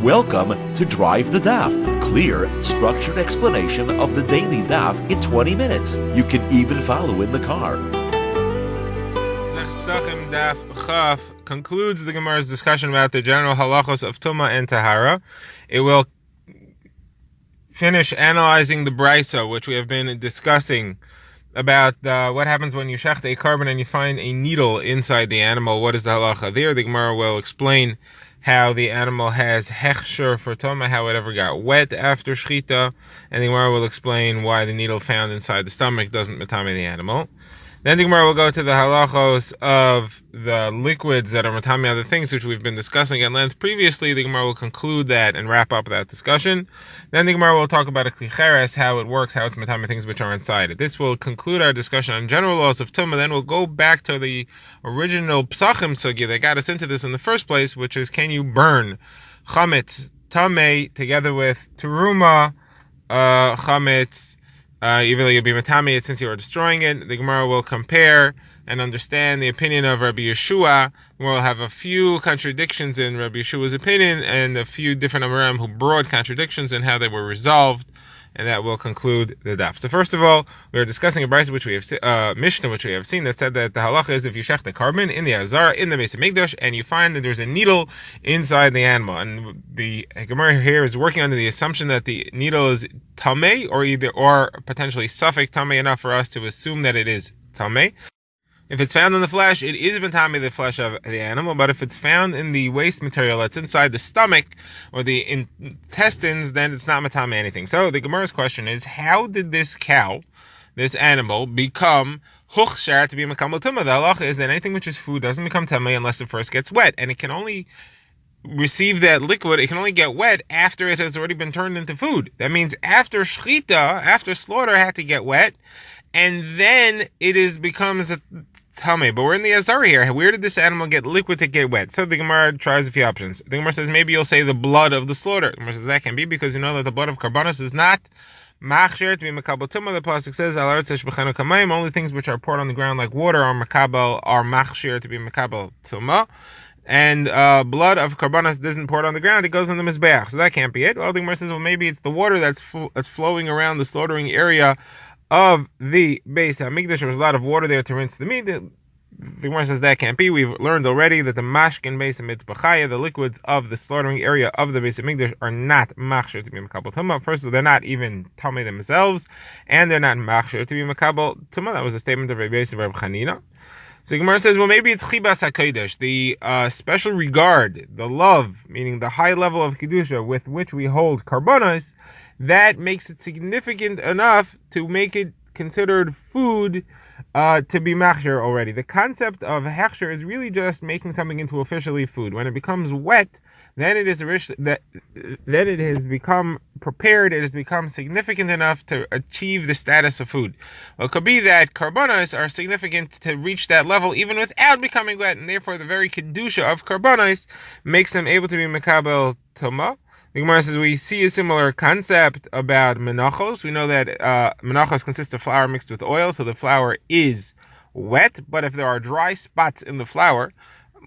Welcome to Drive the Daf, clear, structured explanation of the daily Daf in 20 minutes. You can even follow in the car. Pesachim Daf Chaf concludes the Gemara's discussion about the general halachos of Tumah and Tahara. It will finish analyzing the Brisa, which we have been discussing about what happens when you shecht a carbon and you find a needle inside the animal. What is the halacha there? The Gemara will explain how the animal has hechsher for Tumah, how it ever got wet after shchita, and the Gemara will explain why the needle found inside the stomach doesn't matame the animal. Then the Gemara will go to the halachos of the liquids that are matame other things, which we've been discussing at length previously. The Gemara will conclude that and wrap up that discussion. Then the Gemara will talk about a klicheres, how it works, how it's matame things which are inside it. This will conclude our discussion on general laws of Tumah. Then we'll go back to the original Pesachim sugya that got us into this in the first place, which is, can you burn chametz tamei together with teruma chametz, even though you'll be matame it since you are destroying it? The Gemara will compare and understand the opinion of Rabbi Yeshua. We'll have a few contradictions in Rabbi Yeshua's opinion and a few different Amoraim who brought contradictions and how they were resolved, and that will conclude the daf. So first of all, we are discussing a brisa which we have Mishnah which we have seen that said that the halacha is if you shecht a carbon in the azar in the Pesachim Daf and you find that there's a needle inside the animal, and the Gemara here is working under the assumption that the needle is tamei or potentially suffix tamei enough for us to assume that it is tamei. If it's found in the flesh, it is matame the flesh of the animal, but if it's found in the waste material that's inside the stomach or the intestines, then it's not matame anything. So the Gemara's question is, how did this cow, this animal, become huchshar to be makabel tumah? The halacha is that anything which is food doesn't become tamei unless it first gets wet, and it can only receive that liquid, it can only get wet after it has already been turned into food. That means after shchita, after slaughter, it had to get wet, and then it becomes a tamei. But we're in the azar here. Where did this animal get liquid to get wet? So the Gemara tries a few options. The Gemara says maybe you'll say the blood of the slaughter. The Gemara says that can be because you know that the blood of karbanos is not machsher to be makabel tumah. The pasuk says al aretz shebechenu kamayim. Only things which are poured on the ground like water are machsher to be makabel tumah. And blood of karbanos isn't poured on the ground, it goes on the mizbeach. So that can't be it. Well, the Gemara says, well, maybe it's the water that's flowing around the slaughtering area of the Beis Hamikdash. There was a lot of water there to rinse the meat. The Gemara says that can't be. We've learned already that the mashkin Beis Hamikdash, the liquids of the slaughtering area of the Beis Hamikdash, are not machsher to be makabel tumah. First of all, they're not even tamei themselves, and they're not machsher to be makabel tumah. That was a statement of Rabbi Yosef Reb Chanina. So Gemara says, well, maybe it's chibas hakodesh, the special regard, the love, meaning the high level of kedusha with which we hold karbonos, that makes it significant enough to make it considered food to be machsher already. The concept of hechsher is really just making something into officially food. When it becomes wet, then it has become prepared, it has become significant enough to achieve the status of food. Well, it could be that karbonos are significant to reach that level even without becoming wet, and therefore the very kedusha of karbonos makes them able to be makabel tumah. The Gemara says we see a similar concept about menachos. We know that menachos consist of flour mixed with oil, so the flour is wet, but if there are dry spots in the flour,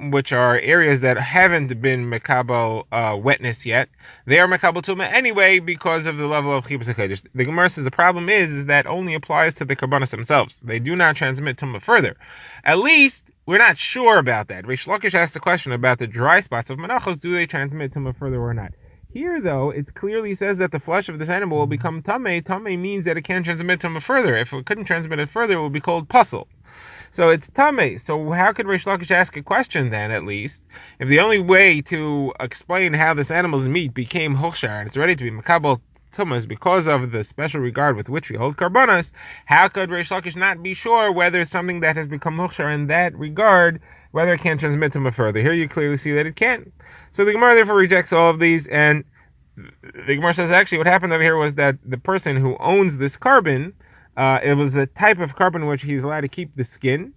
which are areas that haven't been makabel wetness yet, they are makabel tumah anyway because of the level of chibas hakodesh. The Gemara says the problem is that only applies to the karbanos themselves. They do not transmit tumah further. At least we're not sure about that. Reish Lakish asked a question about the dry spots of menachos. Do they transmit tumah further or not? Here, though, it clearly says that the flesh of this animal will become tamei. Tamei means that it can't transmit tumah further. If it couldn't transmit it further, it would be called puzzle. So it's tamei. So how could Reish Lakish ask a question then, at least? If the only way to explain how this animal's meat became huchshar and it's ready to be makabel tumah is because of the special regard with which we hold karbanos, how could Reish Lakish not be sure whether something that has become huchshar in that regard, whether it can transmit tumah further? Here you clearly see that it can. So the Gemara therefore rejects all of these, and the Gemara says actually what happened over here was that the person who owns this carbon, it was a type of carbon which he's allowed to keep the skin,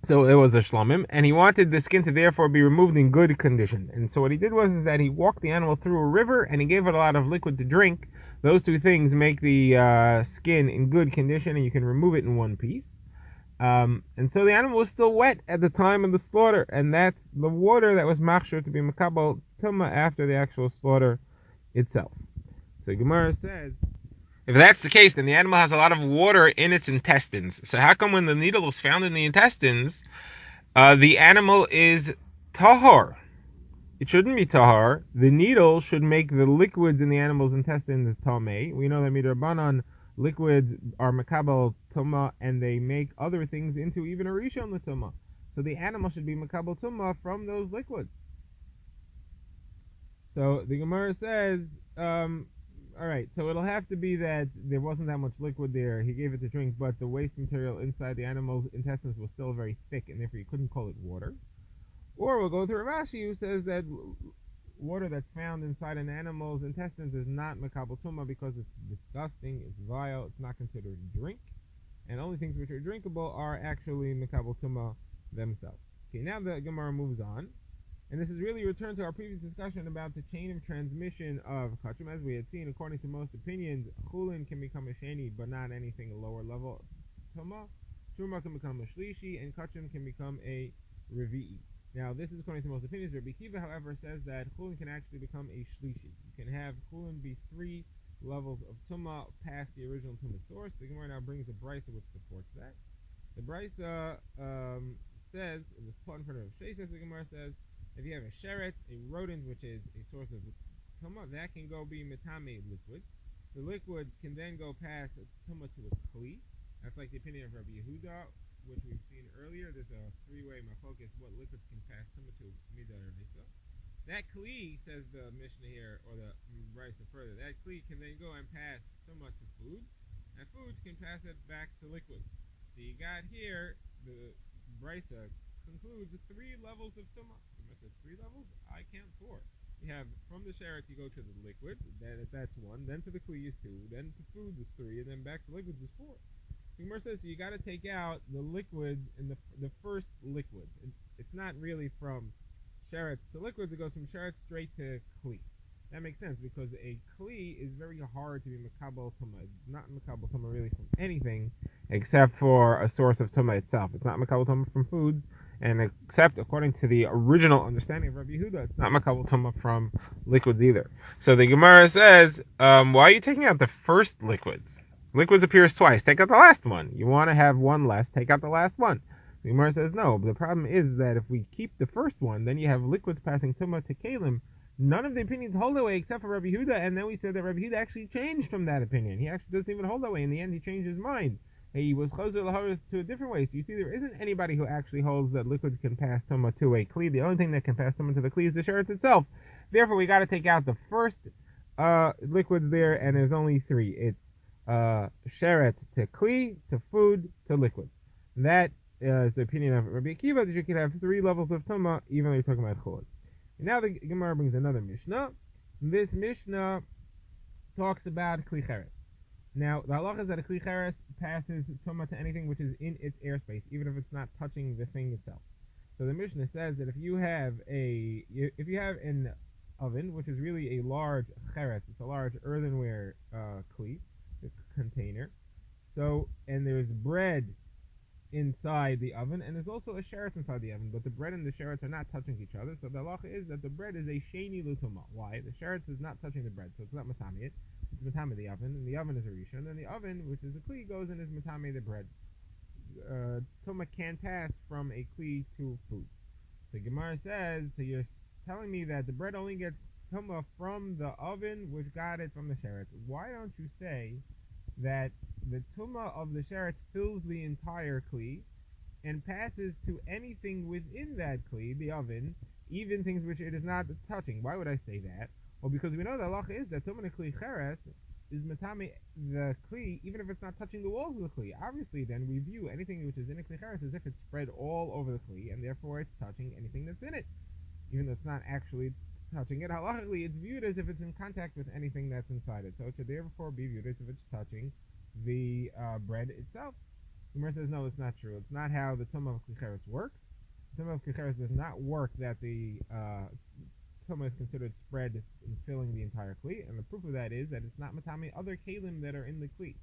so it was a shlomim, and he wanted the skin to therefore be removed in good condition. And so what he did was that he walked the animal through a river and he gave it a lot of liquid to drink. Those two things make the skin in good condition, and you can remove it in one piece. And so the animal was still wet at the time of the slaughter, and that's the water that was machshir to be makabel tumah after the actual slaughter itself. So Gemara says, if that's the case, then the animal has a lot of water in its intestines. So how come when the needle is found in the intestines, the animal is tahor? It shouldn't be tahor. The needle should make the liquids in the animal's intestines tamei. We know that midrabanan liquids are makabel tumah, and they make other things into even a rishon l'tumah. So the animal should be makabel tumah from those liquids. So the Gemara says, all right, so it'll have to be that there wasn't that much liquid there. He gave it to drink, but the waste material inside the animal's intestines was still very thick, and therefore you couldn't call it water. Or we'll go to Rav Ashi, who says that water that's found inside an animal's intestines is not makabel tumah because it's disgusting, it's vile, it's not considered drink, and only things which are drinkable are actually makabel tumah themselves. Okay, now the Gemara moves on, and this is really a return to our previous discussion about the chain of transmission of kachim. As we had seen, according to most opinions, chulin can become a sheni, but not anything a lower level tumah. Truma can become a shlishi, and kachim can become a revi'i. Now, this is according to most opinions. Rabbi Kiva, however, says that chulin can actually become a shlishi. You can have chulin be 3 levels of tumah past the original tumah source. The Gemara now brings a brisa which supports that. The brisa says, it was put in front of Sheshes, the Gemara says, if you have a sheret, a rodent, which is a source of tumah, that can go be metame liquid. The liquid can then go past tumah to a kli. That's like the opinion of Rabbi Yehuda, which we've seen earlier. There's a 3-way mafokis, what liquids can pass tumah to midah or nisa. That kli, says the Mishnah here, or the brisa further, that kli can then go and pass tumah to foods, and foods can pass it back to liquids. So you got here, the brisa concludes 3 levels of tumah. Says 3 levels? I count 4. You have from the sheret you go to the liquid, that's 1, then to the kli is 2, then to foods is 3, and then back to liquids is 4. The Gemara says so you got to take out the liquids in the first liquid. It's not really from sherets to liquids, it goes from sherets straight to kli. That makes sense because a kli is very hard to be makabel tumah. It's not makabel tumah really from anything except for a source of tumah itself. It's not makabel tumah from foods, and except according to the original understanding of Rabbi Yehuda, it's not makabel tumah from liquids either. So the Gemara says, why are you taking out the first liquids? Liquids appears twice. Take out the last one. You want to have one less, take out the last one. The Gemara says no, but the problem is that if we keep the first one, then you have liquids passing tumah to kalim. None of the opinions hold that way except for Rabbi Yehuda, and then we said that Rabbi Yehuda actually changed from that opinion. He actually doesn't even hold that way. In the end, he changed his mind. He was choser l'haris to a different way. So you see, there isn't anybody who actually holds that liquids can pass tumah to a kli. The only thing that can pass tumah to the kli is the sheretz itself. Therefore, we got to take out the first liquids there, and there's only 3. It's sheretz to kli, to food, to liquids. That is the opinion of Rabbi Akiva, that you can have 3 levels of tumah, even though you're talking about chulin. And now the Gemara brings another Mishnah. This Mishnah talks about kli cheres. Now, the halacha is that a kli cheres passes tumah to anything which is in its airspace, even if it's not touching the thing itself. So the Mishnah says that if you have an oven, which is really a large cheres, it's a large earthenware kli, container. So, and there's bread inside the oven, and there's also a sheretz inside the oven, but the bread and the sheretz are not touching each other. So the halacha is that the bread is a sheni l'tumah. Why? The sheretz is not touching the bread, so it's not matami it. It's matami the oven, and the oven is a rishon, and the oven, which is a kli, goes and is matami the bread. Tumah can pass from a kli to food. So Gemara says, so you're telling me that the bread only gets tumah from the oven, which got it from the sheretz. Why don't you say that the tumah of the sheretz fills the entire kli and passes to anything within that kli, the oven, even things which it is not touching? Why would I say that? Well, because we know the halacha is that tumah kli cheres is matami the kli, even if it's not touching the walls of the kli. Obviously, then we view anything which is in a kli cheres as if it's spread all over the kli, and therefore it's touching anything that's in it, even though it's not actually touching it. Halachically, it's viewed as if it's in contact with anything that's inside it. So it should therefore be viewed as if it's touching the bread itself. The Gemara says, no, it's not true. It's not how the tumah of klicheres works. The tumah of klicheres does not work that the tumah is considered spread and filling the entire kli. And the proof of that is that it's not matami other kalim that are in the kli.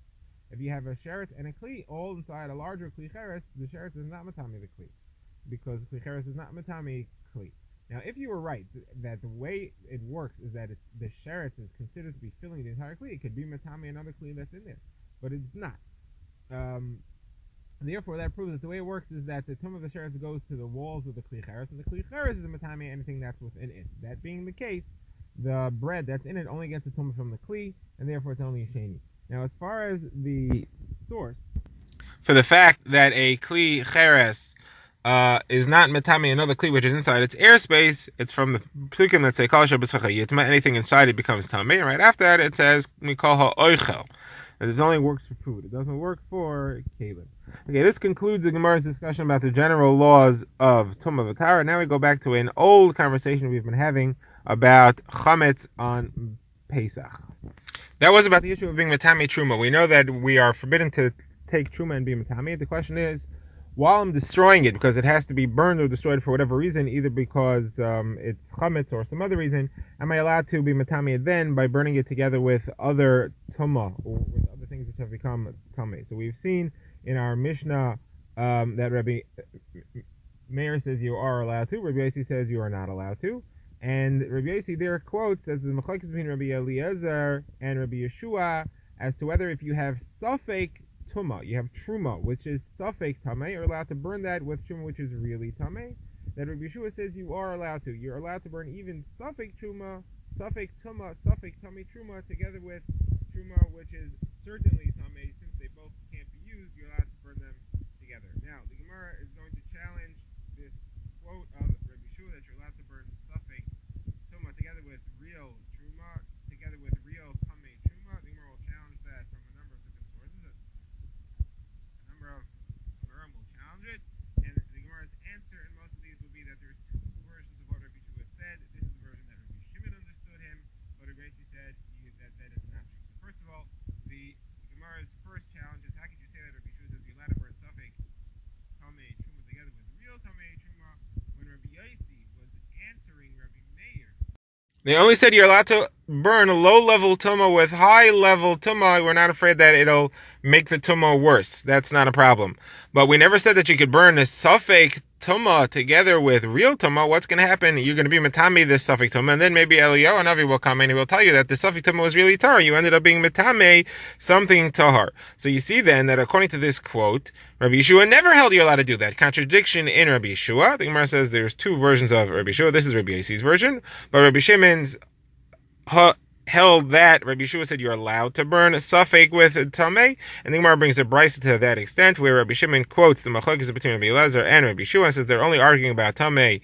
If you have a sheretz and a kli all inside a larger kli cheres, the sheretz is not matami the kli, because kli cheres is not matami kli. Now, if you were right that the way it works is that the sheretz is considered to be filling the entire kli, it could be matami another kli that's in there, but it's not. Therefore, that proves that the way it works is that the tum of the sheretz goes to the walls of the kli cheres, and the kli cheres is a matami anything that's within it. That being the case, the bread that's in it only gets a tum from the kli, and therefore it's only a sheni. Now, as far as the source for the fact that a kli cheres is not matami another kli which is inside its airspace, it's from the psukim that say kol shebesachah yitma, anything inside it becomes tamei, and right after that it says mikol ha'oichel, that it only works for food, it doesn't work for kelim. Okay, this concludes the Gemara's discussion about the general laws of Tumah v'Tara. Now we go back to an old conversation we've been having about chametz on Pesach. That was about the issue of being matami truma. We know that we are forbidden to take truma and be matami. The question is, while I'm destroying it, because it has to be burned or destroyed for whatever reason, either because it's chametz or some other reason, am I allowed to be matami it then by burning it together with other tumah or with other things which have become tamei? So we've seen in our Mishnah that Rabbi Meir says you are allowed to, Rabbi Yossi says you are not allowed to, and Rabbi Yossi there quotes as the machlokes between Rabbi Eliezer and Rabbi Yeshua as to whether if you have safek tumah, you have truma, which is safek tamei, you're allowed to burn that with truma, which is really tamei. That Rabbi Yeshua says you are allowed to. You're allowed to burn even safek truma, safek tumah, safek tamei truma together with truma, which is certainly tamei, since they both can't be used. You're allowed to burn them together. Now, the Gemara is going to challenge this quote of Rabbi Yeshua that you're allowed to burn safek tumah together with real truma, together with real tamei truma. The Gemara will challenge that from a number of different sources. A number of Gemara will challenge it, and the Gemara's answer in most of these will be that there's two versions of what Rabbi Yeshua said. This is the version that Rabbi Shimon understood him, but Rabbi Yossi said that is not true. So first of all, the Gemara's first challenge is, how could you say that Rabbi Yeshua says you're allowed to burn safek tamei truma together with real tamei truma when Rabbi Yossi was answering Rabbi Meir? They only said you're allowed to burn a low-level tumah with high-level tumah. We're not afraid that it'll make the tumah worse. That's not a problem. But we never said that you could burn a safek tumah together with real tumah. What's going to happen? You're going to be matami this safek tumah, and then maybe Eliyahu Navi will come and he will tell you that the safek tumah was really tar. You ended up being matame something tahar. So you see then that according to this quote, Rabbi Yeshua never held you're allowed to do that. Contradiction in Rabbi Yeshua. The Gemara says there's two versions of Rabbi Yeshua. This is Rabbi Yossi's version, but Rabbi Shimon's held that Rabbi Yeshua said you're allowed to burn a safek with tamei, and the Gemara brings a brisa to that extent, where Rabbi Shimon quotes the machlokes between Rabbi Eliezer and Rabbi Yeshua and says they're only arguing about tamei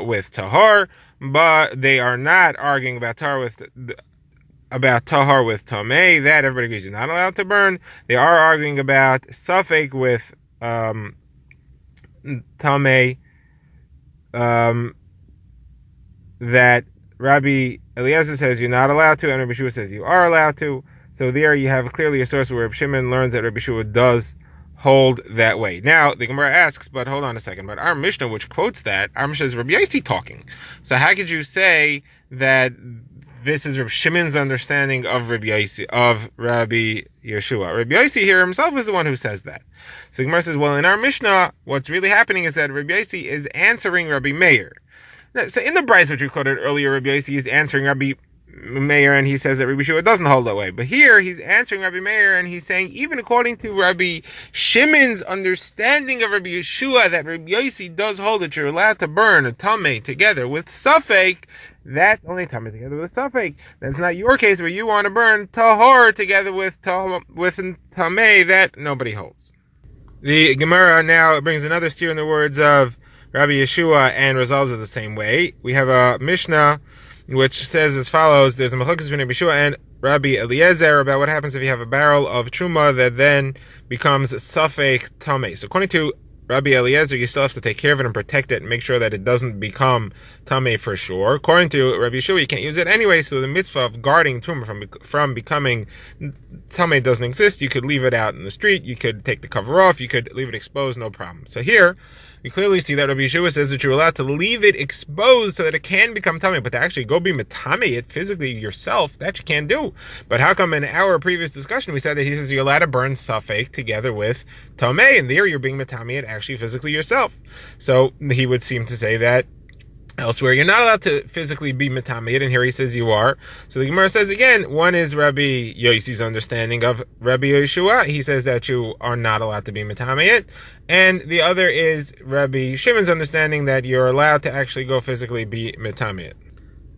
with tahar, but they are not arguing about tahar with tamei. That everybody agrees you're not allowed to burn. They are arguing about safek with tamei, that Rabbi Eliezer says you're not allowed to, and Rabbi Yeshua says you are allowed to. So there you have clearly a source where Rabbi Shimon learns that Rabbi Yeshua does hold that way. Now, the Gemara asks, but hold on a second, but our Mishnah, which quotes that, our Mishnah is Rabbi Yossi talking. So how could you say that this is Rabbi Shimon's understanding of Rabbi Yossi, of Rabbi Yeshua? Rabbi Yossi here himself is the one who says that. So the Gemara says, well, in our Mishnah, what's really happening is that Rabbi Yossi is answering Rabbi Meir. So in the brisa which we quoted earlier, Rabbi Yossi is answering Rabbi Meir, and he says that Rabbi Yeshua doesn't hold that way. But here he's answering Rabbi Meir, and he's saying even according to Rabbi Shimon's understanding of Rabbi Yeshua, that Rabbi Yossi does hold that you're allowed to burn a tamei together with safek. That's only tamei together with safek. That's not your case where you want to burn tahor together with tamei. That nobody holds. The Gemara now brings another steer in the words of Rabbi Yeshua and resolves it the same way. We have a Mishnah which says as follows: there's a machlokes between Rabbi Yeshua and Rabbi Eliezer about what happens if you have a barrel of truma that then becomes safek tamei. So according to Rabbi Eliezer, you still have to take care of it and protect it and make sure that it doesn't become tamei for sure. According to Rabbi Yeshua, you can't use it anyway, so the mitzvah of guarding truma from becoming tamei doesn't exist. You could leave it out in the street, you could take the cover off, you could leave it exposed, no problem. So here, we clearly see that Rabbi Yeshua says that you're allowed to leave it exposed so that it can become tamei, but to actually go be metamei it physically yourself, that you can't do. But how come in our previous discussion we said that he says you're allowed to burn safek together with tamei, and there you're being metamei it actually physically yourself. So he would seem to say that elsewhere you're not allowed to physically be metamei it, and here he says you are. So the Gemara says again, one is Rabbi Yossi's understanding of Rabbi Yeshua. He says that you are not allowed to be metamei it, and the other is Rabbi Shimon's understanding that you're allowed to actually go physically be metamei it.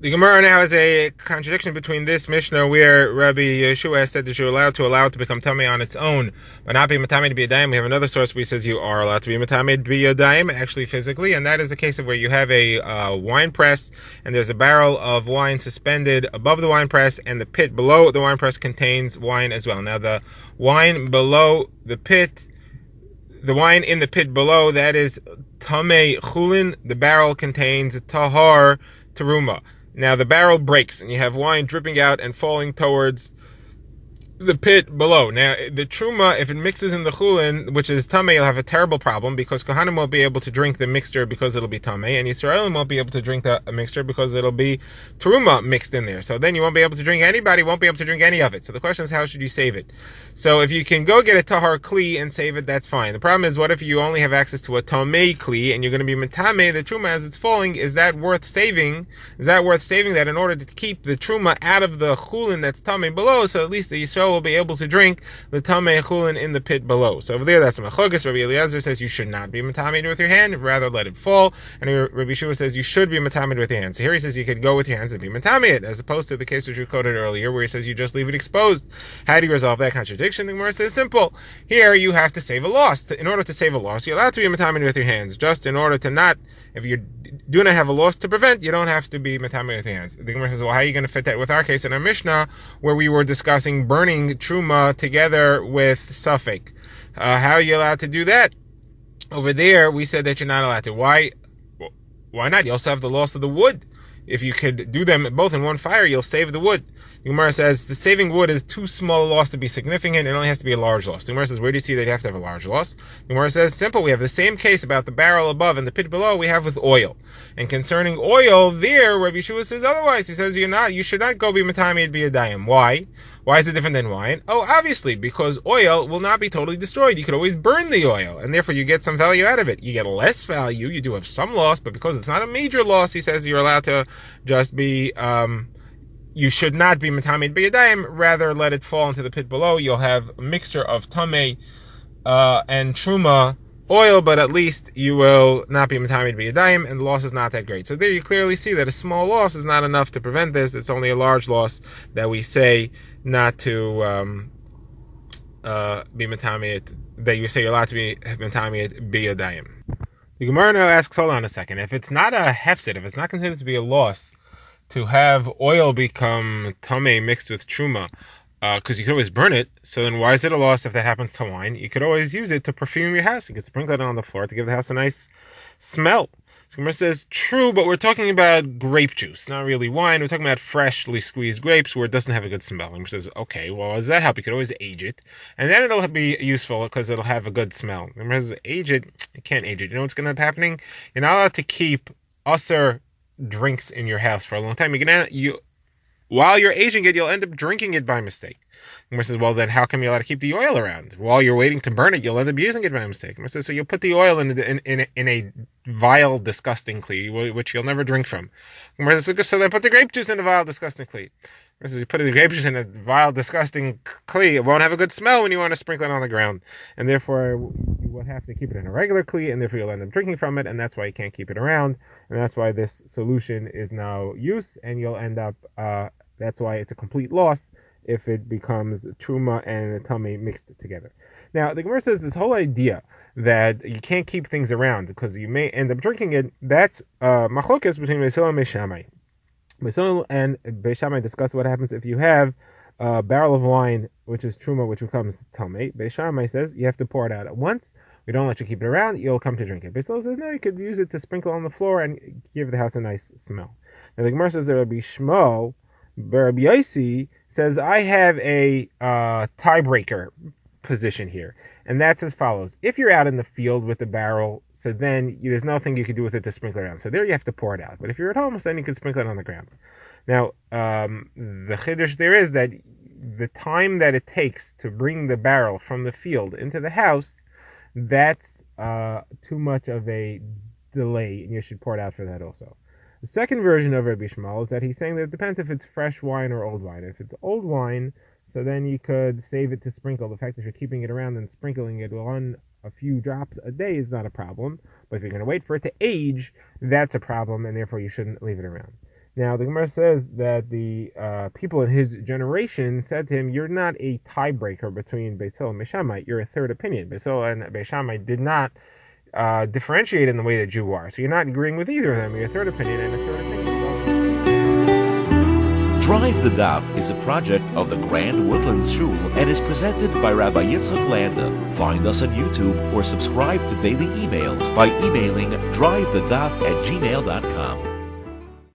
The Gemara now has a contradiction between this Mishnah where Rabbi Yeshua has said that you're allowed to become tamei on its own, but not be metamei to be a daim. We have another source where he says you are allowed to be metamei to be a daim, actually physically, and that is the case of where you have a wine press and there's a barrel of wine suspended above the wine press, and the pit below the wine press contains wine as well. Now the wine below the pit, the wine in the pit below, that is tamei chulin. The barrel contains tahar teruma. Now the barrel breaks and you have wine dripping out and falling towards the pit below. Now the truma, if it mixes in the chulin, which is tamei, you'll have a terrible problem because Kohanim won't be able to drink the mixture because it'll be tamei, and Yisraelim won't be able to drink the mixture because it'll be truma mixed in there. So then you won't be able to drink, anybody won't be able to drink any of it. So the question is, how should you save it? So if you can go get a tahar kli and save it, that's fine. The problem is, what if you only have access to a tamei kli and you're going to be metamei the truma as it's falling? Is that worth saving? Is that worth saving that in order to keep the truma out of the chulin that's tamei below, so at least the Yisrael will be able to drink the tamei chulin in the pit below? So over there, that's a machlokas. Rabbi Eliezer says you should not be metamei with your hand, rather let it fall. And Rabbi Yeshua says you should be metamei with your hand. So here he says you could go with your hands and be metamei it, as opposed to the case which we quoted earlier, where he says you just leave it exposed. How do you resolve that contradiction? The Gemara says simple. Here you have to save a loss. In order to save a loss, you're allowed to be metamei with your hands. Just in order to not, if you do not have a loss to prevent, you don't have to be metamei with your hands. The Gemara says, well, how are you going to fit that with our case in our Mishnah, where we were discussing burning truma together with safek? How are you allowed to do that? Over there, we said that you're not allowed to. Why not? You also have the loss of the wood. If you could do them both in one fire, you'll save the wood. The Gemara says the saving wood is too small a loss to be significant. It only has to be a large loss. The Gemara says, where do you see that you have to have a large loss? The Gemara says, simple. We have the same case about the barrel above and the pit below we have with oil. And concerning oil, there, Rabbi Yeshua says otherwise. He says you should not go be metamei be a daim. Why? Why is it different than wine? Oh, obviously, because oil will not be totally destroyed. You could always burn the oil, and therefore you get some value out of it. You get less value, you do have some loss, but because it's not a major loss, he says you're allowed to just be, you should not be metamei be a daim, rather let it fall into the pit below. You'll have a mixture of tamei and truma oil, but at least you will not be metamei be a daim, and the loss is not that great. So there you clearly see that a small loss is not enough to prevent this. It's only a large loss that we say not to be metamei, that you say you're allowed to be metamei be a daim. The Gemara now asks, hold on a second, if it's not a hefset, if it's not considered to be a loss to have oil become tamei mixed with truma, because you could always burn it, so then why is it a loss if that happens to wine? You could always use it to perfume your house. You could sprinkle it on the floor to give the house a nice smell. So Gemara says, true, but we're talking about grape juice, not really wine. We're talking about freshly squeezed grapes where it doesn't have a good smell. Gemara says, okay, well, does that help? You could always age it, and then it'll be useful because it'll have a good smell. Gemara says, age it? You can't age it. You know what's going to be happening? You're not allowed to keep usher drinks in your house for a long time. While you're aging it, you'll end up drinking it by mistake. Gemara says, well, then how come you're allowed to keep the oil around? While you're waiting to burn it, you'll end up using it by mistake. Gemara says, so you'll put the oil in a vile, disgusting kli, which you'll never drink from. Gemara says, so then put the grape juice in a vile, disgusting kli. Gemara says, you put the grape juice in a vile, disgusting kli, it won't have a good smell when you want to sprinkle it on the ground. And therefore, you will have to keep it in a regular kli, and therefore you'll end up drinking from it, and that's why you can't keep it around. And that's why this solution is now use, and you'll end up, that's why it's a complete loss if it becomes truma and tamei mixed together. Now, the Gemara says this whole idea that you can't keep things around because you may end up drinking it, that's machlokas between Beis Hillel and Beis Shammai. Beis Hillel and Beis Shammai discuss what happens if you have a barrel of wine, which is truma, which becomes tamei. Beis Shammai says you have to pour it out at once, We don't let you keep it around. You'll come to drink it. Beis Hillel says, no, you could use it to sprinkle on the floor and give the house a nice smell. Now the Gemara says that Rabbi Shmuel, Rabbi Yossi, says, I have a tiebreaker position here. And that's as follows. If you're out in the field with the barrel, so then there's nothing you can do with it to sprinkle it around. So there you have to pour it out. But if you're at home, so then you can sprinkle it on the ground. Now, the chiddush there is that the time that it takes to bring the barrel from the field into the house, that's too much of a delay, and you should pour it out for that also. The second version of Rabbi Shmuel is that he's saying that it depends if it's fresh wine or old wine. If it's old wine, so then you could save it to sprinkle. The fact that you're keeping it around and sprinkling it on a few drops a day is not a problem. But if you're going to wait for it to age, that's a problem, and therefore you shouldn't leave it around. Now, the Gemara says that the people in his generation said to him, you're not a tiebreaker between Beis Hillel and Beis Shammai. You're a third opinion. Beis Hillel and Beis Shammai did not differentiate in the way that you are. So you're not agreeing with either of them. You're a third opinion and a third opinion. Drive the Daf is a project of the Grand Woodlands Shul and is presented by Rabbi Yitzchak Landa. Find us on YouTube or subscribe to daily emails by emailing drivethedaf@gmail.com.